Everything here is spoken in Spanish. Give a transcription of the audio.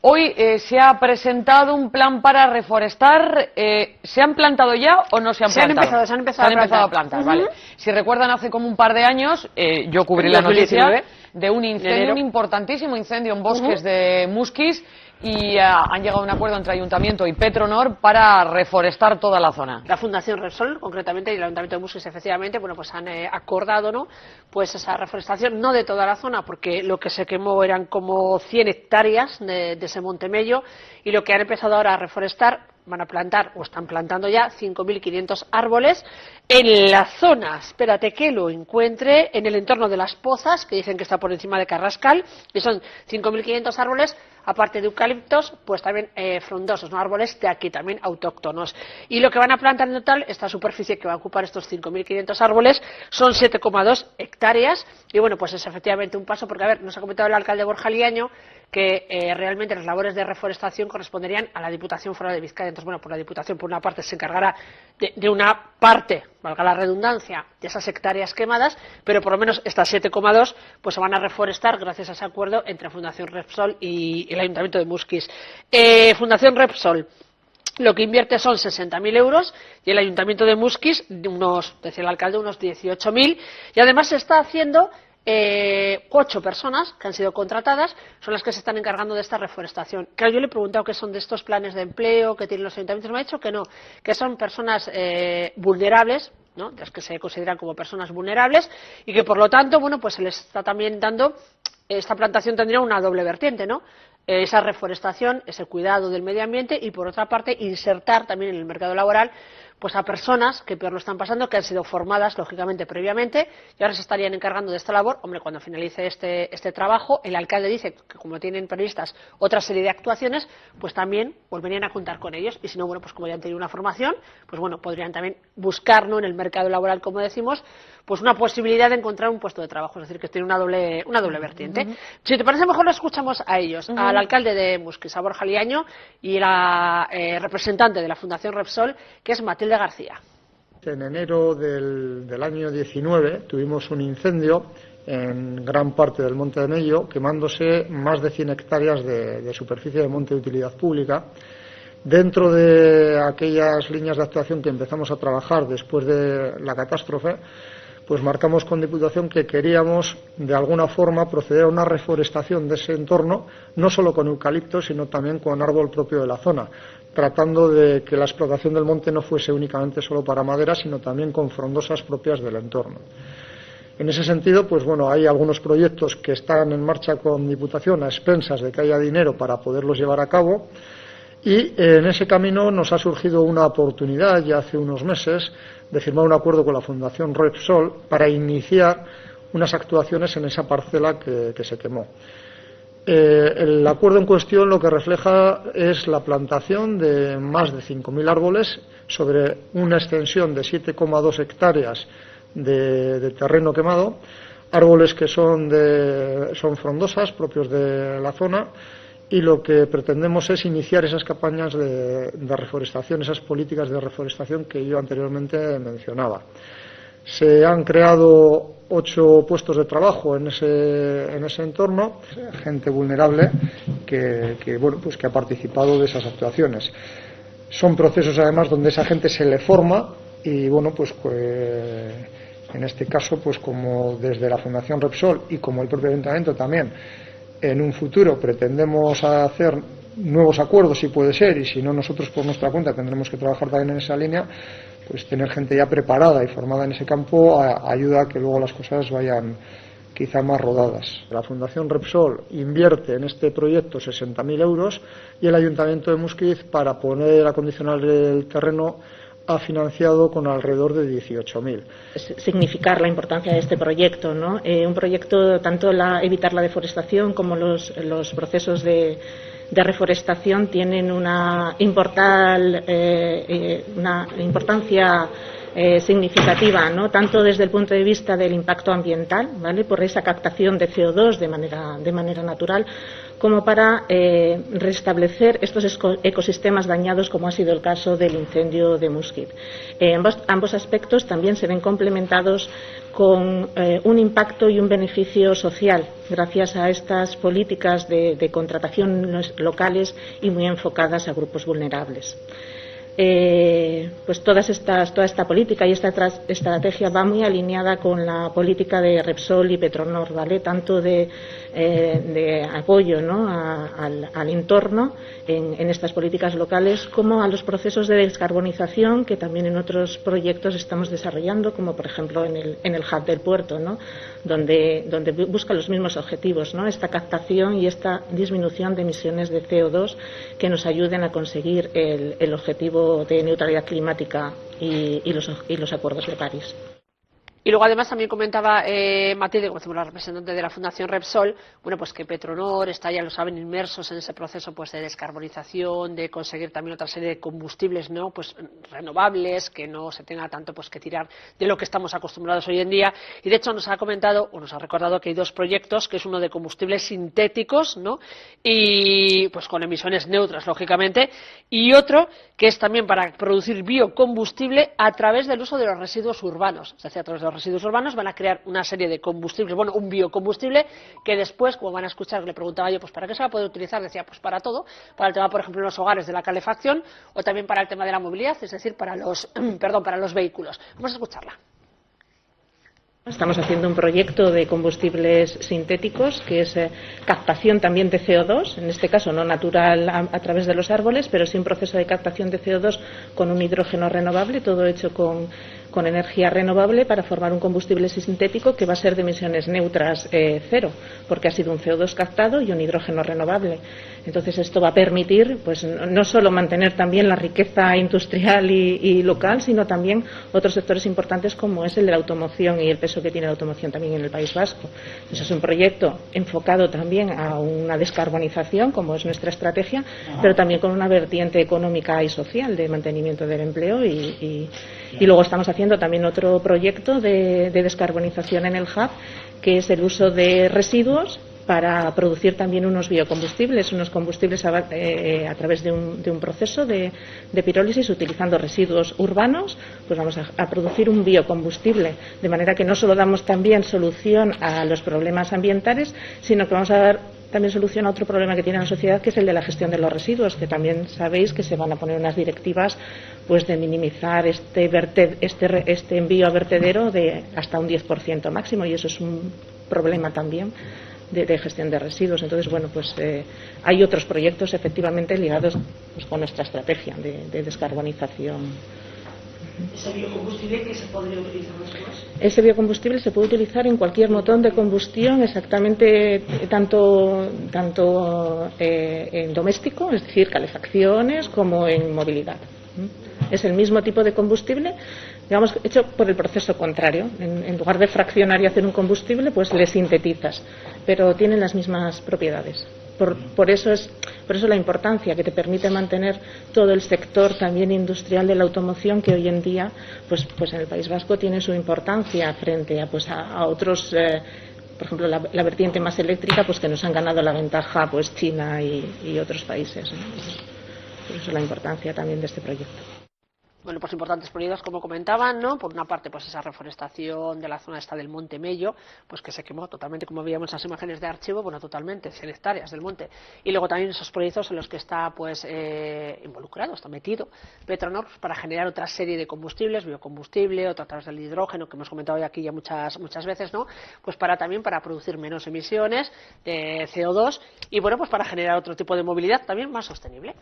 Hoy se ha presentado un plan para reforestar. ¿Se han plantado ya o no se han plantado? Se han empezado a plantar. Vale. Si recuerdan, hace como un par de años yo cubrí la noticia de un incendio, un importantísimo incendio en bosques de Muskis, y han llegado a un acuerdo entre Ayuntamiento y Petronor para reforestar toda la zona. La Fundación Repsol, concretamente, y el Ayuntamiento de Muskis, efectivamente, bueno, pues han acordado, ¿no?, pues esa reforestación, no de toda la zona, porque lo que se quemó eran como 100 hectáreas de ese Monte Mello, y lo que han empezado ahora a reforestar, van a plantar, o están plantando ya, 5.500 árboles en la zona, espérate que lo encuentre, en el entorno de Las Pozas, que dicen que está por encima de Carrascal, y son 5.500 árboles, aparte de eucaliptos, pues también frondosos, ¿no?, árboles de aquí también autóctonos. Y lo que van a plantar en total, esta superficie que va a ocupar estos 5.500 árboles, son 7,2 hectáreas, y bueno, pues es efectivamente un paso, porque a ver, nos ha comentado el alcalde Borja Liaño que realmente las labores de reforestación corresponderían a la Diputación Foral de Vizcaya. Entonces, bueno, pues la Diputación, por una parte, se encargará de una parte, valga la redundancia, de esas hectáreas quemadas, pero por lo menos estas 7,2 pues se van a reforestar gracias a ese acuerdo entre Fundación Repsol y el Ayuntamiento de Muskis. Fundación Repsol lo que invierte son 60.000 euros y el Ayuntamiento de Muskis, decía el alcalde, unos 18.000, y además se está haciendo 8 personas que han sido contratadas son las que se están encargando de esta reforestación. Claro, yo le he preguntado qué son de estos planes de empleo que tienen los ayuntamientos, me ha dicho que no, que son personas vulnerables, ¿no?, las que se consideran como personas vulnerables, y que por lo tanto, bueno, pues se les está también dando, esta plantación tendría una doble vertiente, ¿no?, esa reforestación, ese cuidado del medio ambiente, y por otra parte insertar también en el mercado laboral pues a personas que peor lo están pasando, que han sido formadas lógicamente previamente y ahora se estarían encargando de esta labor. Hombre, cuando finalice este trabajo, el alcalde dice que como tienen previstas otra serie de actuaciones, pues también volverían a contar con ellos, y si no, bueno, pues como ya han tenido una formación, pues bueno, podrían también buscar, ¿no?, en el mercado laboral, como decimos, pues una posibilidad de encontrar un puesto de trabajo, es decir, que tiene una doble vertiente. Si te parece, mejor lo escuchamos a ellos, al alcalde de Muskis, a Borja Liaño, y la representante de la Fundación Repsol, que es Matilde García. En enero del año 19 tuvimos un incendio en gran parte del Monte de Mello, quemándose más de 100 hectáreas de superficie de monte de utilidad pública. Dentro de aquellas líneas de actuación que empezamos a trabajar después de la catástrofe, pues marcamos con Diputación que queríamos de alguna forma proceder a una reforestación de ese entorno, no solo con eucaliptos, sino también con árbol propio de la zona, tratando de que la explotación del monte no fuese únicamente solo para madera, sino también con frondosas propias del entorno. En ese sentido, pues bueno, hay algunos proyectos que están en marcha con Diputación a expensas de que haya dinero para poderlos llevar a cabo, y en ese camino nos ha surgido una oportunidad ya hace unos meses de firmar un acuerdo con la Fundación Repsol para iniciar unas actuaciones en esa parcela que se quemó. El acuerdo en cuestión lo que refleja es la plantación de más de 5.000 árboles sobre una extensión de 7,2 hectáreas de terreno quemado, árboles que son frondosas, propios de la zona, y lo que pretendemos es iniciar esas campañas de reforestación, esas políticas de reforestación que yo anteriormente mencionaba. Se han creado 8 puestos de trabajo en ese entorno, gente vulnerable que bueno, pues que ha participado de esas actuaciones. Son procesos además donde esa gente se le forma y bueno, pues en este caso, pues como desde la Fundación Repsol y como el propio Ayuntamiento también, en un futuro pretendemos hacer nuevos acuerdos, si puede ser, y si no, nosotros por nuestra cuenta tendremos que trabajar también en esa línea, pues tener gente ya preparada y formada en ese campo ayuda a que luego las cosas vayan quizá más rodadas. La Fundación Repsol invierte en este proyecto 60.000 euros y el Ayuntamiento de Muskis, para poner acondicionar el terreno, ha financiado con alrededor de 18.000. Significar la importancia de este proyecto, ¿no? Un proyecto, tanto evitar la deforestación como los procesos de reforestación tienen una importancia significativa, ¿no?, tanto desde el punto de vista del impacto ambiental, ¿vale?, por esa captación de CO2 de manera natural, como para restablecer estos ecosistemas dañados, como ha sido el caso del incendio de Musquit. Ambos aspectos también se ven complementados con un impacto y un beneficio social gracias a estas políticas de contratación locales y muy enfocadas a grupos vulnerables. Pues toda esta política y esta estrategia va muy alineada con la política de Repsol y Petronor, ¿vale? Tanto de apoyo, ¿no?, al entorno en estas políticas locales, como a los procesos de descarbonización que también en otros proyectos estamos desarrollando, como por ejemplo en el hub del puerto, ¿no?, donde busca los mismos objetivos, ¿no?, esta captación y esta disminución de emisiones de CO2 que nos ayuden a conseguir el objetivo de neutralidad climática y los acuerdos de París. Y luego además también comentaba Matilde, como decimos, la representante de la Fundación Repsol, bueno, pues que Petronor está, ya lo saben, inmersos en ese proceso pues de descarbonización, de conseguir también otra serie de combustibles, ¿no?, pues renovables, que no se tenga tanto pues que tirar de lo que estamos acostumbrados hoy en día. Y de hecho nos ha comentado o nos ha recordado que hay dos proyectos, que es uno de combustibles sintéticos, ¿no?, y pues con emisiones neutras, lógicamente, y otro que es también para producir biocombustible a través del uso de los residuos urbanos, es decir, a través de los residuos urbanos van a crear una serie de combustibles, bueno, un biocombustible que después, como van a escuchar, le preguntaba yo, pues ¿para qué se va a poder utilizar? Decía, pues para todo, para el tema, por ejemplo, en los hogares de la calefacción o también para el tema de la movilidad, es decir, para los, para los vehículos. Vamos a escucharla. Estamos haciendo un proyecto de combustibles sintéticos que es captación también de CO2, en este caso no natural a través de los árboles, pero sí un proceso de captación de CO2 con un hidrógeno renovable, todo hecho con energía renovable para formar un combustible sintético que va a ser de emisiones neutras cero, porque ha sido un CO2 captado y un hidrógeno renovable. Entonces esto va a permitir pues no solo mantener también la riqueza industrial y local, sino también otros sectores importantes como es el de la automoción y el peso que tiene la automoción también en el País Vasco. Entonces es un proyecto enfocado también a una descarbonización, como es nuestra estrategia, pero también con una vertiente económica y social de mantenimiento del empleo y luego estamos haciendo también otro proyecto de descarbonización en el hub, que es el uso de residuos para producir también unos biocombustibles, unos combustibles a través de un proceso de pirólisis utilizando residuos urbanos, pues vamos a producir un biocombustible, de manera que no solo damos también solución a los problemas ambientales, sino que vamos a dar también solución a otro problema que tiene la sociedad, que es el de la gestión de los residuos, que también sabéis que se van a poner unas directivas pues de minimizar este envío a vertedero de hasta un 10% máximo, y eso es un problema también de gestión de residuos. Entonces, bueno, pues hay otros proyectos efectivamente ligados pues, con nuestra estrategia de descarbonización. ¿Ese biocombustible que se podría utilizar después? Ese biocombustible se puede utilizar en cualquier motor de combustión, exactamente tanto en doméstico, es decir, calefacciones, como en movilidad. Es el mismo tipo de combustible, digamos, hecho por el proceso contrario. En lugar de fraccionar y hacer un combustible, pues le sintetizas, pero tienen las mismas propiedades. Por eso la importancia que te permite mantener todo el sector también industrial de la automoción, que hoy en día pues en el País Vasco tiene su importancia frente a otros, por ejemplo la vertiente más eléctrica, pues que nos han ganado la ventaja pues China y otros países, ¿no? Por eso la importancia también de este proyecto. Bueno, pues importantes proyectos, como comentaban, ¿no? Por una parte, pues esa reforestación de la zona esta del Monte Mello, pues que se quemó totalmente, como veíamos en las imágenes de archivo, bueno, totalmente, 100 hectáreas del monte. Y luego también esos proyectos en los que está, pues, involucrado, está metido Petronor, pues, para generar otra serie de combustibles, biocombustible, otra a través del hidrógeno, que hemos comentado hoy aquí ya muchas veces, ¿no? Pues para producir menos emisiones de CO2 y, bueno, pues para generar otro tipo de movilidad también más sostenible.